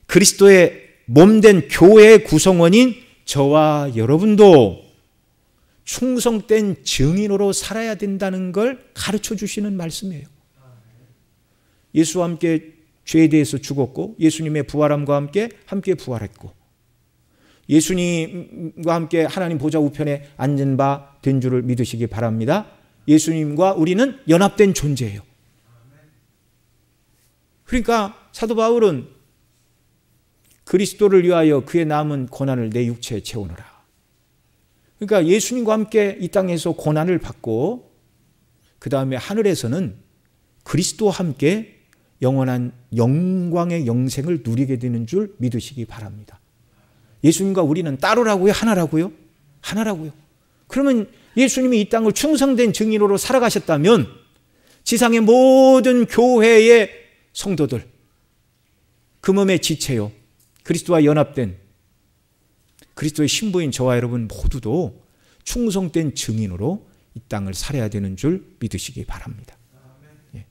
그리스도의 몸된 교회의 구성원인 저와 여러분도 충성된 증인으로 살아야 된다는 걸 가르쳐 주시는 말씀이에요. 예수와 함께 죄에 대해서 죽었고 예수님의 부활함과 함께 부활했고 예수님과 함께 하나님 보좌 우편에 앉은 바 된 줄을 믿으시기 바랍니다. 예수님과 우리는 연합된 존재예요. 그러니까 사도 바울은 그리스도를 위하여 그의 남은 고난을 내 육체에 채우노라. 그러니까 예수님과 함께 이 땅에서 고난을 받고 그 다음에 하늘에서는 그리스도와 함께 영원한 영광의 영생을 누리게 되는 줄 믿으시기 바랍니다. 예수님과 우리는 따로라고요? 하나라고요? 하나라고요. 그러면 예수님이 이 땅을 충성된 증인으로 살아가셨다면 지상의 모든 교회의 성도들, 그 몸의 지체요, 그리스도와 연합된 그리스도의 신부인 저와 여러분 모두도 충성된 증인으로 이 땅을 살아야 되는 줄 믿으시기 바랍니다. 예.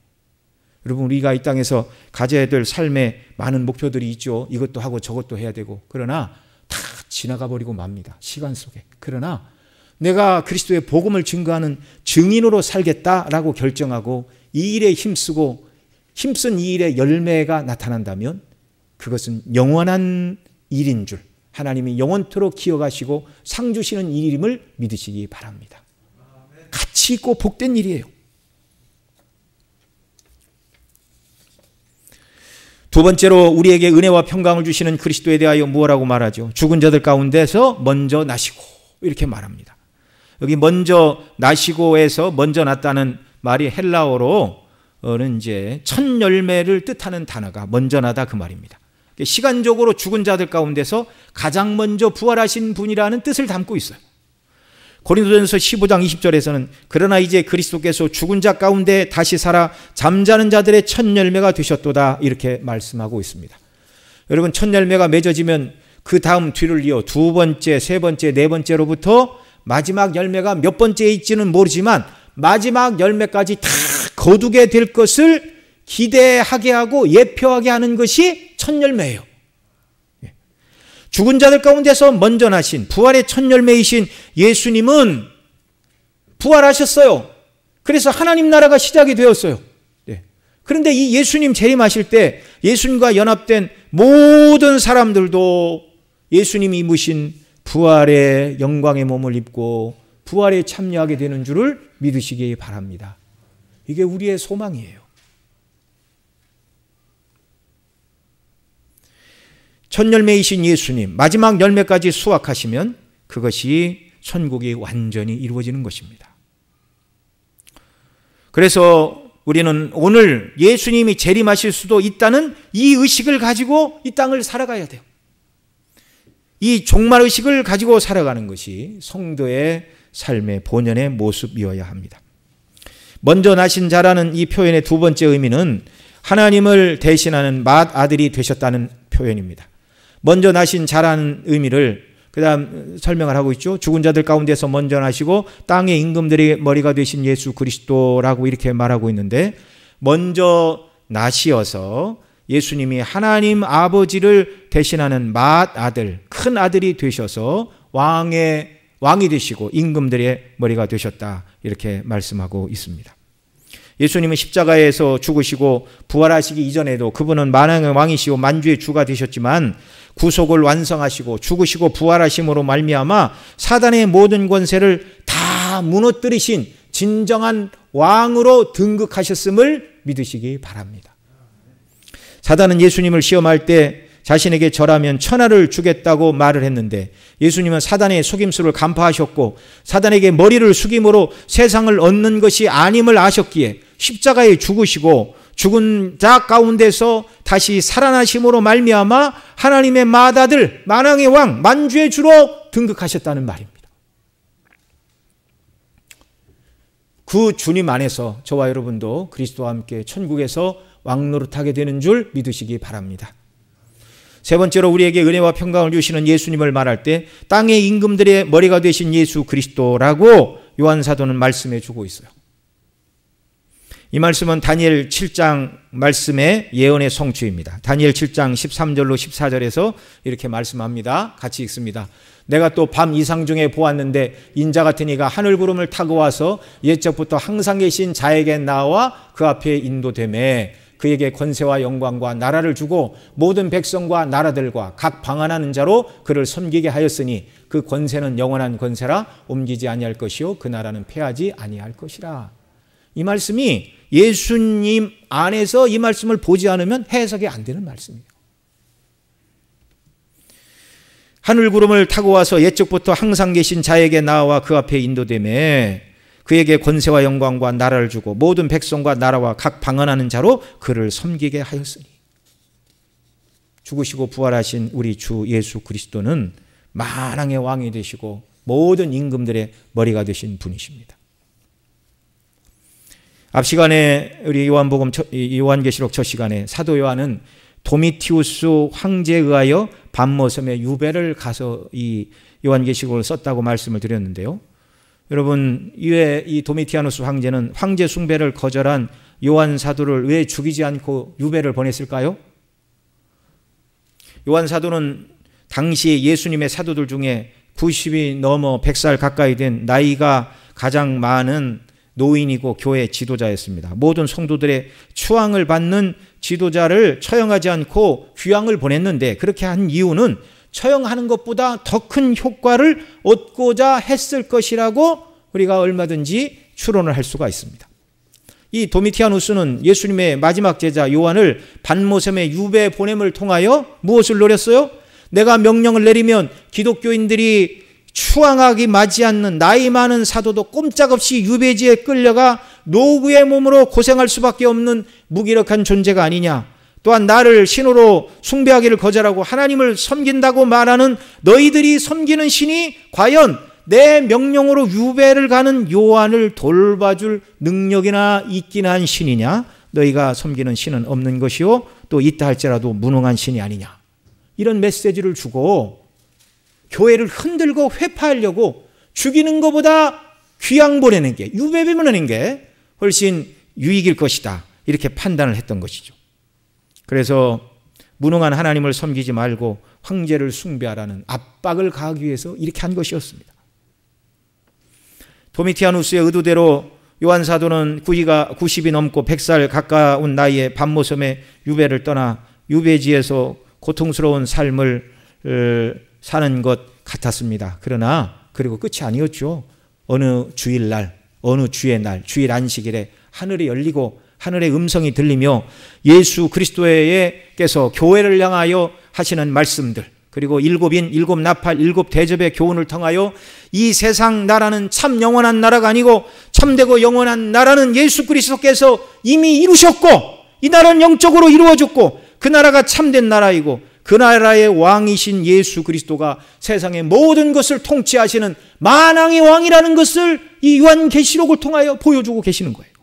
여러분, 우리가 이 땅에서 가져야 될 삶의 많은 목표들이 있죠. 이것도 하고 저것도 해야 되고, 그러나 다 지나가 버리고 맙니다. 시간 속에. 그러나 내가 그리스도의 복음을 증거하는 증인으로 살겠다라고 결정하고 이 일에 힘쓰고 힘쓴 이 일의 열매가 나타난다면 그것은 영원한 일인 줄, 하나님이 영원토록 기억하시고 상 주시는 일임을 믿으시기 바랍니다. 가치 있고 복된 일이에요. 두 번째로 우리에게 은혜와 평강을 주시는 그리스도에 대하여 무엇라고 말하죠? 죽은 자들 가운데서 먼저 나시고 이렇게 말합니다. 여기 먼저 나시고에서 먼저 났다는 말이 헬라어로는 이제 첫 열매를 뜻하는 단어가 먼저 나다 그 말입니다. 시간적으로 죽은 자들 가운데서 가장 먼저 부활하신 분이라는 뜻을 담고 있어요. 고린도전서 15장 20절에서는 그러나 이제 그리스도께서 죽은 자 가운데 다시 살아 잠자는 자들의 첫 열매가 되셨도다 이렇게 말씀하고 있습니다. 여러분, 첫 열매가 맺어지면 그 다음 뒤를 이어 두 번째, 세 번째, 네 번째로부터 마지막 열매가 몇 번째에 있지는 모르지만 마지막 열매까지 다 거두게 될 것을 기대하게 하고 예표하게 하는 것이 첫 열매예요. 죽은 자들 가운데서 먼저 나신 부활의 첫 열매이신 예수님은 부활하셨어요. 그래서 하나님 나라가 시작이 되었어요. 그런데 이 예수님 재림하실 때 예수님과 연합된 모든 사람들도 예수님이 입으신 부활의 영광의 몸을 입고 부활에 참여하게 되는 줄을 믿으시기 바랍니다. 이게 우리의 소망이에요. 첫 열매이신 예수님, 마지막 열매까지 수확하시면 그것이 천국이 완전히 이루어지는 것입니다. 그래서 우리는 오늘 예수님이 재림하실 수도 있다는 이 의식을 가지고 이 땅을 살아가야 돼요. 이 종말의식을 가지고 살아가는 것이 성도의 삶의 본연의 모습이어야 합니다. 먼저 나신 자라는 이 표현의 두 번째 의미는 하나님을 대신하는 맏아들이 되셨다는 표현입니다. 먼저 나신 자라는 의미를 그 다음 설명을 하고 있죠. 죽은 자들 가운데서 먼저 나시고 땅의 임금들의 머리가 되신 예수 그리스도라고 이렇게 말하고 있는데, 먼저 나시어서 예수님이 하나님 아버지를 대신하는 맏아들, 큰 아들이 되셔서 왕이 되시고 임금들의 머리가 되셨다 이렇게 말씀하고 있습니다. 예수님은 십자가에서 죽으시고 부활하시기 이전에도 그분은 만왕의 왕이시고 만주의 주가 되셨지만 구속을 완성하시고 죽으시고 부활하심으로 말미암아 사단의 모든 권세를 다 무너뜨리신 진정한 왕으로 등극하셨음을 믿으시기 바랍니다. 사단은 예수님을 시험할 때 자신에게 절하면 천하를 주겠다고 말을 했는데 예수님은 사단의 속임수를 간파하셨고 사단에게 머리를 숙임으로 세상을 얻는 것이 아님을 아셨기에 십자가에 죽으시고 죽은 자 가운데서 다시 살아나심으로 말미암아 하나님의 맏아들, 만왕의 왕, 만주의 주로 등극하셨다는 말입니다. 그 주님 안에서 저와 여러분도 그리스도와 함께 천국에서 왕노릇하게 되는 줄 믿으시기 바랍니다. 세 번째로 우리에게 은혜와 평강을 주시는 예수님을 말할 때 땅의 임금들의 머리가 되신 예수 그리스도라고 요한 사도는 말씀해 주고 있어요. 이 말씀은 다니엘 7장 말씀의 예언의 성취입니다. 다니엘 7장 13절로 14절에서 이렇게 말씀합니다. 같이 읽습니다. 내가 또 밤 이상 중에 보았는데 인자 같은 이가 하늘 구름을 타고 와서 옛적부터 항상 계신 자에게 나와 그 앞에 인도되매 그에게 권세와 영광과 나라를 주고 모든 백성과 나라들과 각 방언하는 자로 그를 섬기게 하였으니 그 권세는 영원한 권세라 옮기지 아니할 것이요 그 나라는 패하지 아니할 것이라. 이 말씀이 예수님 안에서 이 말씀을 보지 않으면 해석이 안 되는 말씀이에요. 하늘 구름을 타고 와서 옛적부터 항상 계신 자에게 나와 그 앞에 인도되매 그에게 권세와 영광과 나라를 주고 모든 백성과 나라와 각 방언하는 자로 그를 섬기게 하였으니. 죽으시고 부활하신 우리 주 예수 그리스도는 만왕의 왕이 되시고 모든 임금들의 머리가 되신 분이십니다. 앞 시간에 우리 요한계시록 첫 시간에 사도 요한은 도미티우스 황제에 의하여 밤모섬에 유배를 가서 이 요한계시록을 썼다고 말씀을 드렸는데요. 여러분, 이외에 이 도미티아누스 황제는 황제 숭배를 거절한 요한 사도를 왜 죽이지 않고 유배를 보냈을까요? 요한 사도는 당시 예수님의 사도들 중에 90이 넘어 100살 가까이 된 나이가 가장 많은 노인이고 교회 지도자였습니다. 모든 성도들의 추앙을 받는 지도자를 처형하지 않고 귀양을 보냈는데, 그렇게 한 이유는 처형하는 것보다 더 큰 효과를 얻고자 했을 것이라고 우리가 얼마든지 추론을 할 수가 있습니다. 이 도미티아누스는 예수님의 마지막 제자 요한을 반모섬의 유배 보냄을 통하여 무엇을 노렸어요? 내가 명령을 내리면 기독교인들이 추앙하기 맞지 않는 나이 많은 사도도 꼼짝없이 유배지에 끌려가 노구의 몸으로 고생할 수밖에 없는 무기력한 존재가 아니냐. 또한 나를 신으로 숭배하기를 거절하고 하나님을 섬긴다고 말하는 너희들이 섬기는 신이 과연 내 명령으로 유배를 가는 요한을 돌봐줄 능력이나 있긴 한 신이냐? 너희가 섬기는 신은 없는 것이요 또 있다 할지라도 무능한 신이 아니냐. 이런 메시지를 주고 교회를 흔들고 회파하려고 죽이는 것보다 귀양 보내는 게, 유배비 보내는 게 훨씬 유익일 것이다. 이렇게 판단을 했던 것이죠. 그래서 무능한 하나님을 섬기지 말고 황제를 숭배하라는 압박을 가하기 위해서 이렇게 한 것이었습니다. 도미티아누스의 의도대로 요한 사도는 90이 넘고 100살 가까운 나이에 밤모섬에 유배를 떠나 유배지에서 고통스러운 삶을 사는 것 같았습니다. 그러나 그리고 끝이 아니었죠. 어느 주일날, 어느 주의 날, 주일 안식일에 하늘이 열리고 하늘의 음성이 들리며 예수 그리스도께서 교회를 향하여 하시는 말씀들, 그리고 일곱인, 일곱 나팔, 일곱 대접의 교훈을 통하여 이 세상 나라는 참 영원한 나라가 아니고 참되고 영원한 나라는 예수 그리스도께서 이미 이루셨고 이 나라는 영적으로 이루어졌고 그 나라가 참된 나라이고 그 나라의 왕이신 예수 그리스도가 세상의 모든 것을 통치하시는 만왕의 왕이라는 것을 이 요한계시록을 통하여 보여주고 계시는 거예요.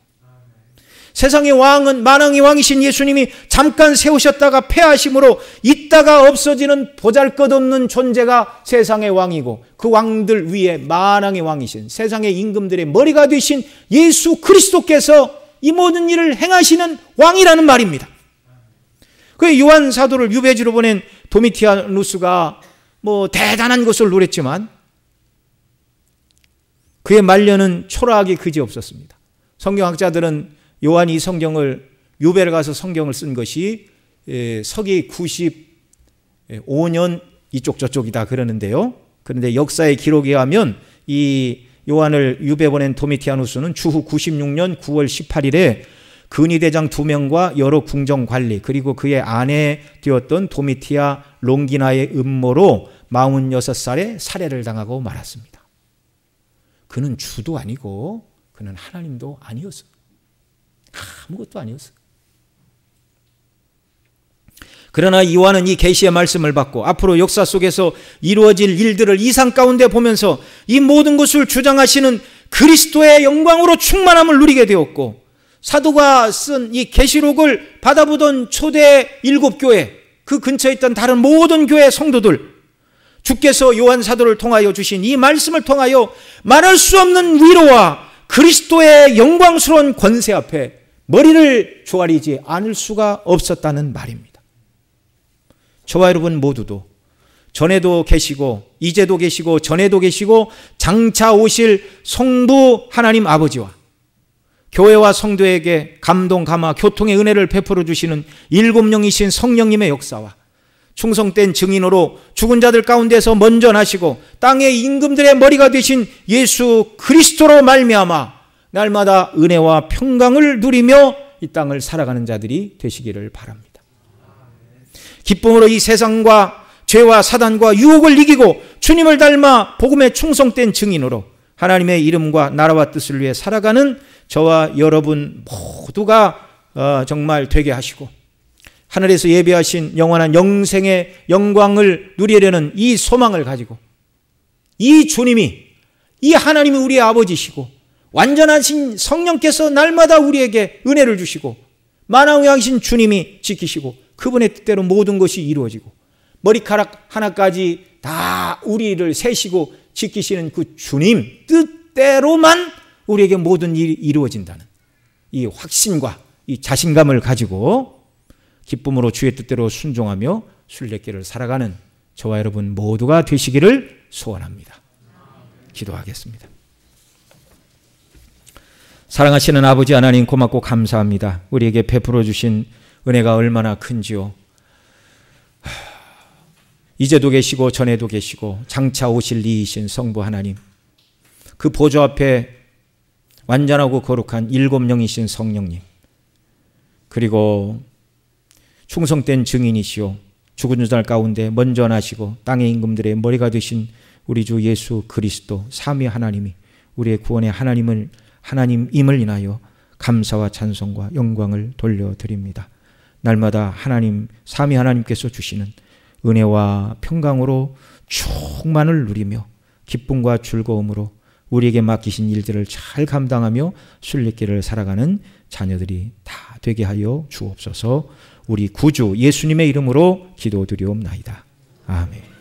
세상의 왕은 만왕의 왕이신 예수님이 잠깐 세우셨다가 패하심으로 있다가 없어지는 보잘것없는 존재가 세상의 왕이고 그 왕들 위에 만왕의 왕이신 세상의 임금들의 머리가 되신 예수 그리스도께서 이 모든 일을 행하시는 왕이라는 말입니다. 그 요한 사도를 유배지로 보낸 도미티아누스가 대단한 것을 누렸지만 그의 말년은 초라하기 그지없었습니다. 성경학자들은 요한이 성경을 유배를 가서 성경을 쓴 것이 서기 95년 이쪽 저쪽이다 그러는데요. 그런데 역사의 기록에 의하면 이 요한을 유배 보낸 도미티아누스는 주후 96년 9월 18일에 근위대장 2명과 여러 궁정관리 그리고 그의 아내 되었던 도미티아 롱기나의 음모로 46살에 살해를 당하고 말았습니다. 그는 주도 아니고 그는 하나님도 아니었어요. 아무것도 아니었어요. 그러나 요한은 이 계시의 말씀을 받고 앞으로 역사 속에서 이루어질 일들을 이상 가운데 보면서 이 모든 것을 주장하시는 그리스도의 영광으로 충만함을 누리게 되었고 사도가 쓴 이 계시록을 받아보던 초대 7교회 그 근처에 있던 다른 모든 교회 성도들 주께서 요한 사도를 통하여 주신 이 말씀을 통하여 말할 수 없는 위로와 그리스도의 영광스러운 권세 앞에 머리를 조아리지 않을 수가 없었다는 말입니다. 저와 여러분 모두도 전에도 계시고 이제도 계시고 전에도 계시고 장차 오실 성부 하나님 아버지와 교회와 성도에게 감동, 감화, 교통의 은혜를 베풀어 주시는 7명이신 성령님의 역사와 충성된 증인으로 죽은 자들 가운데서 먼저 나시고 땅의 임금들의 머리가 되신 예수 그리스도로 말미암아 날마다 은혜와 평강을 누리며 이 땅을 살아가는 자들이 되시기를 바랍니다. 기쁨으로 이 세상과 죄와 사단과 유혹을 이기고 주님을 닮아 복음에 충성된 증인으로 하나님의 이름과 나라와 뜻을 위해 살아가는 저와 여러분 모두가 정말 되게 하시고 하늘에서 예비하신 영원한 영생의 영광을 누리려는 이 소망을 가지고 이 주님이 이 하나님이 우리의 아버지시고 완전하신 성령께서 날마다 우리에게 은혜를 주시고 만왕의 왕이신 주님이 지키시고 그분의 뜻대로 모든 것이 이루어지고 머리카락 하나까지 다 우리를 세시고 지키시는 그 주님 뜻대로만 우리에게 모든 일이 이루어진다는 이 확신과 이 자신감을 가지고 기쁨으로 주의 뜻대로 순종하며 순례길을 살아가는 저와 여러분 모두가 되시기를 소원합니다. 기도하겠습니다. 사랑하시는 아버지 하나님 고맙고 감사합니다. 우리에게 베풀어 주신 은혜가 얼마나 큰지요. 이제도 계시고 전에도 계시고 장차 오실 이이신 성부 하나님 그 보좌 앞에 완전하고 거룩한 7명이신 성령님 그리고 충성된 증인이시오 죽은 자 가운데 먼저 나시고 땅의 임금들의 머리가 되신 우리 주 예수 그리스도 삼위 하나님이 우리의 구원의 하나님임을 인하여 감사와 찬송과 영광을 돌려드립니다. 날마다 하나님, 삼위 하나님께서 주시는 은혜와 평강으로 충만을 누리며 기쁨과 즐거움으로 우리에게 맡기신 일들을 잘 감당하며 순례길을 살아가는 자녀들이 다 되게 하여 주옵소서. 우리 구주 예수님의 이름으로 기도드리옵나이다. 아멘.